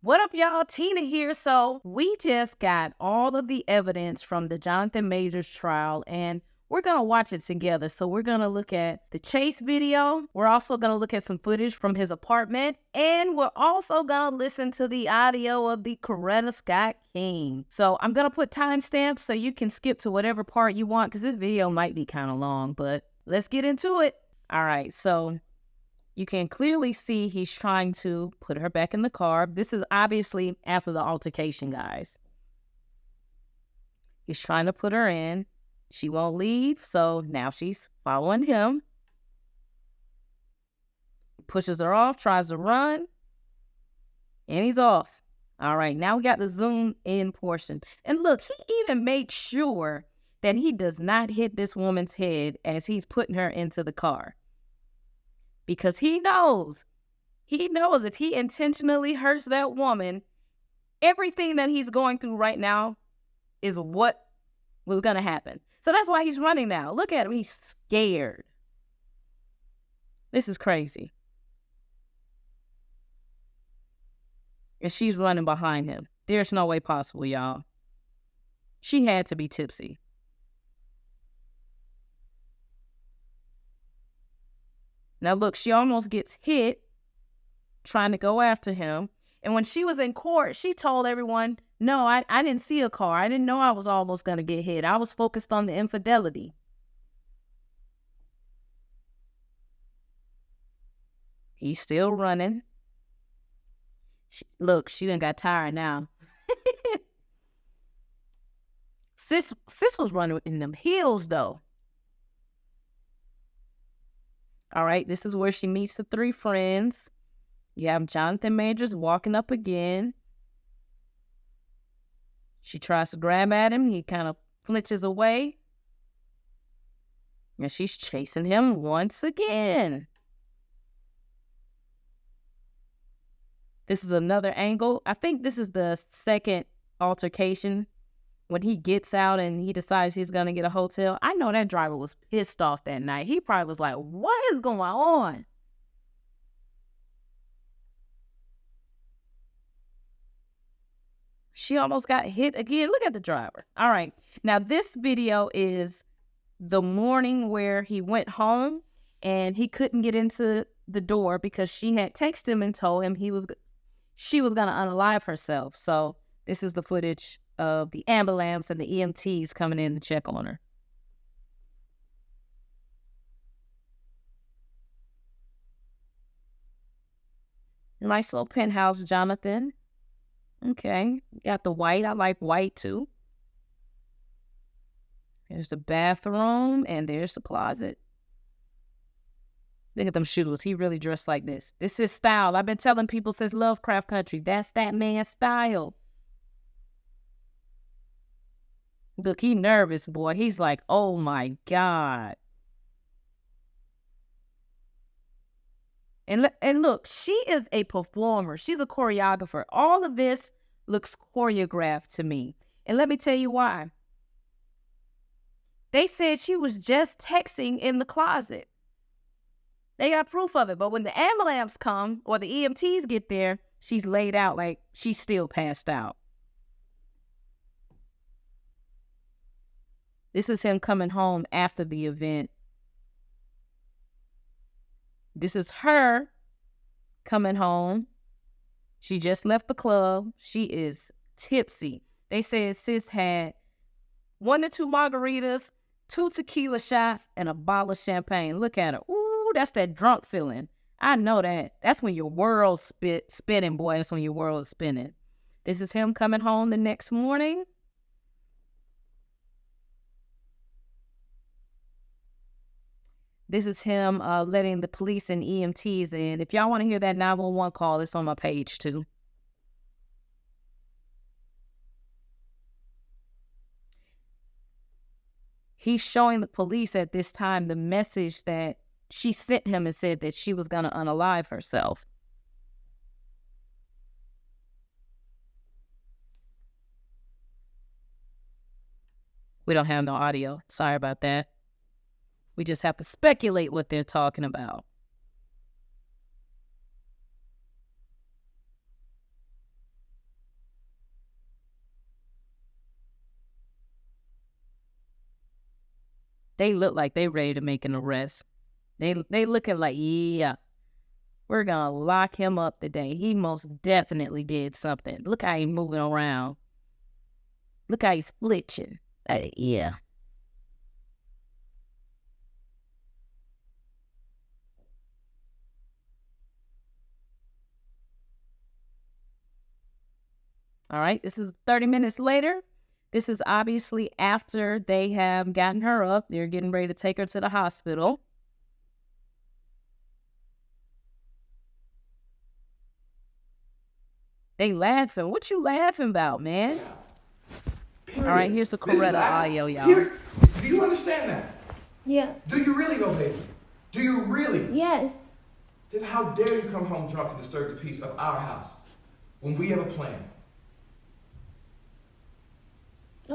What up, y'all? Tina here. So we just got all of the evidence from the Jonathan Majors trial, and we're going to watch it together. So we're going to look at the chase video. We're also going to look at some footage from his apartment, and we're also going to listen to the audio of the Coretta Scott King. So I'm going to put timestamps so you can skip to whatever part you want, because this video might be kind of long, but let's get into it. All right, so you can clearly see he's trying to put her back in the car. This is obviously after the altercation, guys. He's trying to put her in. She won't leave, so now she's following him. Pushes her off, tries to run, and he's off. All right, now we got the zoom in portion. And look, he even makes sure that he does not hit this woman's head as he's putting her into the car. Because he knows if he intentionally hurts that woman, everything that he's going through right now is what was going to happen. So that's why he's running now. Look at him. He's scared. This is crazy. And she's running behind him. There's no way possible, y'all. She had to be tipsy. Now, look, she almost gets hit trying to go after him. And when she was in court, she told everyone, no, I didn't see a car. I didn't know I was almost going to get hit. I was focused on the infidelity. He's still running. Look, she done got tired now. Sis was running in them heels, though. All right, this is where she meets the three friends. You have Jonathan Majors walking up again. She tries to grab at him. He kind of flinches away. And she's chasing him once again. This is another angle. I think this is the second altercation when he gets out and he decides he's going to get a hotel. I know that driver was pissed off that night. He probably was like, what is going on? She almost got hit again. Look at the driver. All right. Now, this video is the morning where he went home and he couldn't get into the door because she had texted him and told him she was going to unalive herself. So this is the footage of the ambulance and the EMTs coming in to check on her. Nice little penthouse, Jonathan. Okay, got the white. I like white too. There's the bathroom and there's the closet. Look at them shoes. He really dressed like this. This is style. I've been telling people since Lovecraft Country, that's that man's style. Look, he nervous, boy. He's like, oh my God. And look, she is a performer. She's a choreographer. All of this looks choreographed to me. And let me tell you why. They said she was just texting in the closet. They got proof of it. But when the ambulance come or the EMTs get there, she's laid out like she's still passed out. This is him coming home after the event. This is her coming home. She just left the club. She is tipsy. They said sis had 1 to 2 margaritas, 2 tequila shots, and a bottle of champagne. Look at her. Ooh, that's that drunk feeling. I know that. That's when your world's spinning, boy. That's when your world's spinning. This is him coming home the next morning. This is him letting the police and EMTs in. If y'all want to hear that 911 call, it's on my page too. He's showing the police at this time the message that she sent him and said that she was going to unalive herself. We don't have no audio. Sorry about that. We just have to speculate what they're talking about. They look like they ready to make an arrest. They looking like, yeah, we're gonna lock him up today. He most definitely did something. Look how he's moving around. Look how he's flinching. Yeah. All right, this is 30 minutes later. This is obviously after they have gotten her up. They're getting ready to take her to the hospital. They laughing. What you laughing about, man? Period. All right, here's the Coretta audio, y'all. Do you understand that? Yeah. Do you really though, baby? Do you really? Yes. Then how dare you come home drunk and disturb the peace of our house when we have a plan?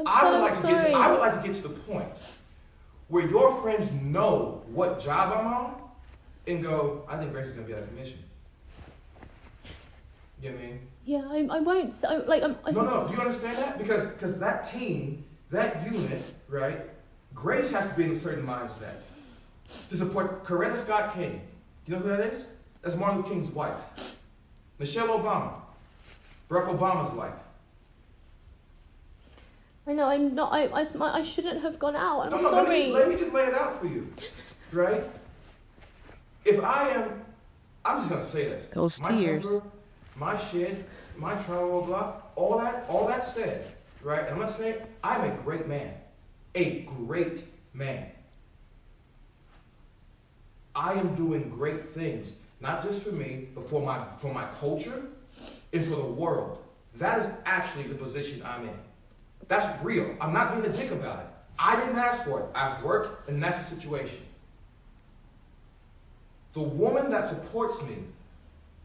I would like to get to the point where your friends know what job I'm on and go, I think Grace is gonna be out of commission. You know what I mean? Yeah, I won't. No. Do you understand that? Because that team, that unit, right? Grace has to be in a certain mindset to support Coretta Scott King. You know who that is? That's Martin Luther King's wife. Michelle Obama, Barack Obama's wife. I know. I'm not. I shouldn't have gone out. I'm No, sorry. let me just lay it out for you, right? If I'm just gonna say this. Those my tears. Temper, my shit, my travel, blah, all that said, right? And I'm gonna say I'm a great man, a great man. I am doing great things, not just for me, but for my culture and for the world. That is actually the position I'm in. That's real. I'm not being a dick about it. I didn't ask for it. I've worked, and that's the situation. The woman that supports me,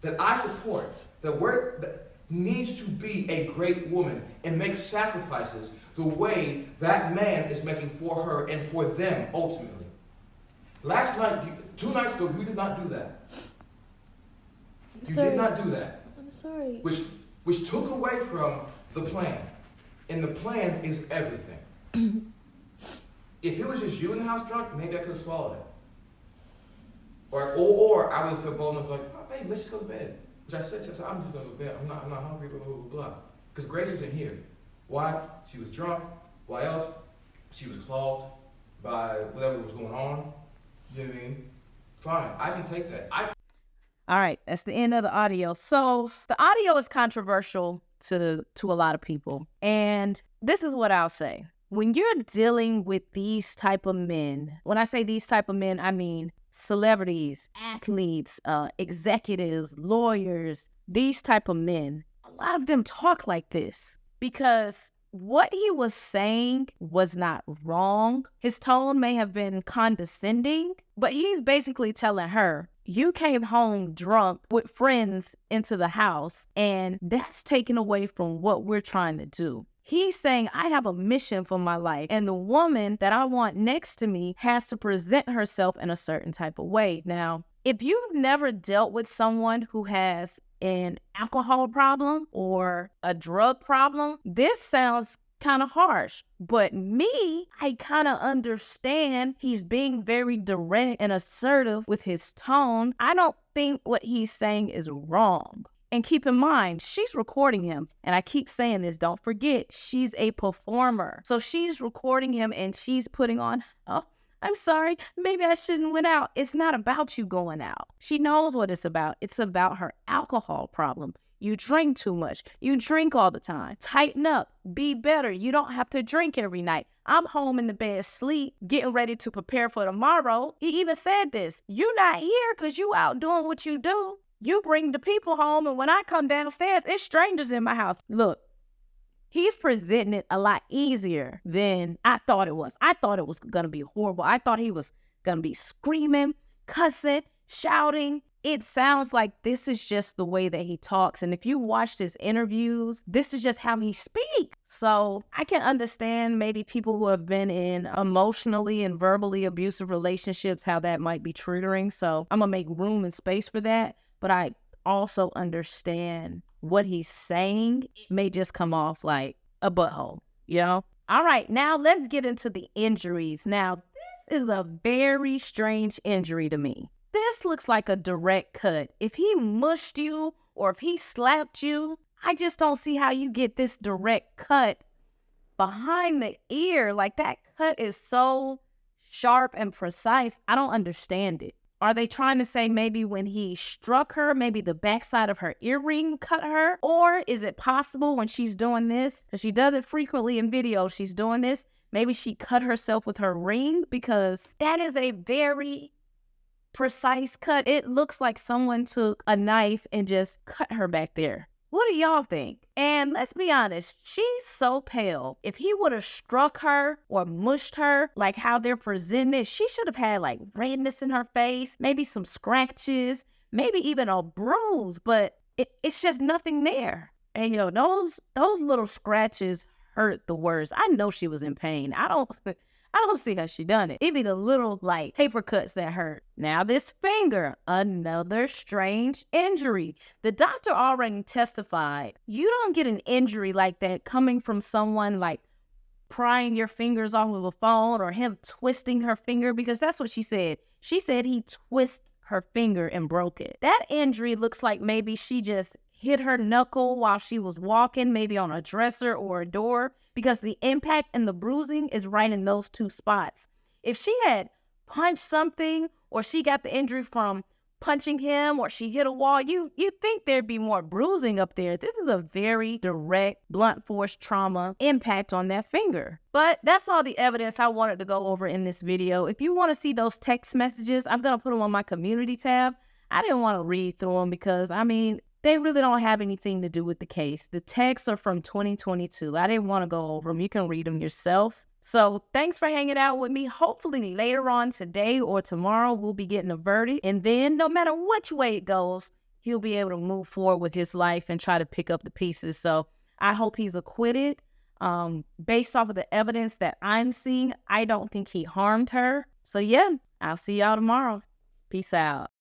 that I support, that needs to be a great woman and make sacrifices the way that man is making for her and for them ultimately. Last night, 2 nights ago, you did not do that. You did not do that. I'm sorry. Which took away from the plan. And the plan is everything. If it was just you in the house drunk, maybe I could have swallowed it. Or I would have felt bold enough like, oh, babe, let's just go to bed. Which I said, I'm just going to go to bed. I'm not hungry, blah, blah, blah, blah. Because Grace isn't here. Why? She was drunk. Why else? She was clogged by whatever was going on. You know what I mean? Fine, I can take that. All right, that's the end of the audio. So the audio is controversial to a lot of people. And this is what I'll say. When you're dealing with these type of men, when I say these type of men, I mean celebrities, athletes, executives, lawyers, these type of men, a lot of them talk like this because what he was saying was not wrong. His tone may have been condescending, but he's basically telling her, you came home drunk with friends into the house, and that's taken away from what we're trying to do. He's saying, I have a mission for my life, and the woman that I want next to me has to present herself in a certain type of way. Now, if you've never dealt with someone who has an alcohol problem or a drug problem, this sounds kind of harsh. But me, I kind of understand he's being very direct and assertive with his tone. I don't think what he's saying is wrong. And keep in mind, she's recording him. And I keep saying this, don't forget, she's a performer. So she's recording him and she's putting on, oh, I'm sorry, maybe I shouldn't went out. It's not about you going out. She knows what it's about. It's about her alcohol problem. You drink too much. You drink all the time. Tighten up. Be better. You don't have to drink every night. I'm home in the bed, sleep, getting ready to prepare for tomorrow. He even said this. You're not here because you out doing what you do. You bring the people home, and when I come downstairs, it's strangers in my house. Look, he's presenting it a lot easier than I thought it was. I thought it was going to be horrible. I thought he was going to be screaming, cussing, shouting. It sounds like this is just the way that he talks. And if you watched his interviews, this is just how he speaks. So I can understand maybe people who have been in emotionally and verbally abusive relationships, how that might be triggering. So I'm going to make room and space for that. But I also understand what he's saying may just come off like a butthole, you know? All right, now let's get into the injuries. Now, is a very strange injury to me. This looks like a direct cut. If he mushed you or if he slapped you, I just don't see how you get this direct cut behind the ear. Like, that cut is so sharp and precise. I don't understand it. Are they trying to say maybe when he struck her, maybe the backside of her earring cut her? Or is it possible when she's doing this, because she does it frequently in videos, she's doing this, maybe she cut herself with her ring? Because that is a very precise cut. It looks like someone took a knife and just cut her back there. What do y'all think? And let's be honest, she's so pale. If he would have struck her or mushed her like how they're presented, she should have had like redness in her face, maybe some scratches, maybe even a bruise, but it's just nothing there. And those little scratches hurt the worst. I know she was in pain. I don't see how she done it. It be the little like paper cuts that hurt. Now this finger, another strange injury. The doctor already testified. You don't get an injury like that coming from someone like prying your fingers off of a phone or him twisting her finger, because that's what she said. She said he twisted her finger and broke it. That injury looks like maybe she just hit her knuckle while she was walking, maybe on a dresser or a door, because the impact and the bruising is right in those two spots. If she had punched something, or she got the injury from punching him, or she hit a wall, you'd think there'd be more bruising up there. This is a very direct, blunt force trauma impact on that finger. But that's all the evidence I wanted to go over in this video. If you want to see those text messages, I'm going to put them on my community tab. I didn't want to read through them because, they really don't have anything to do with the case. The texts are from 2022. I didn't want to go over them. You can read them yourself. So thanks for hanging out with me. Hopefully later on today or tomorrow, we'll be getting a verdict. And then no matter which way it goes, he'll be able to move forward with his life and try to pick up the pieces. So I hope he's acquitted. Based off of the evidence that I'm seeing, I don't think he harmed her. So yeah, I'll see y'all tomorrow. Peace out.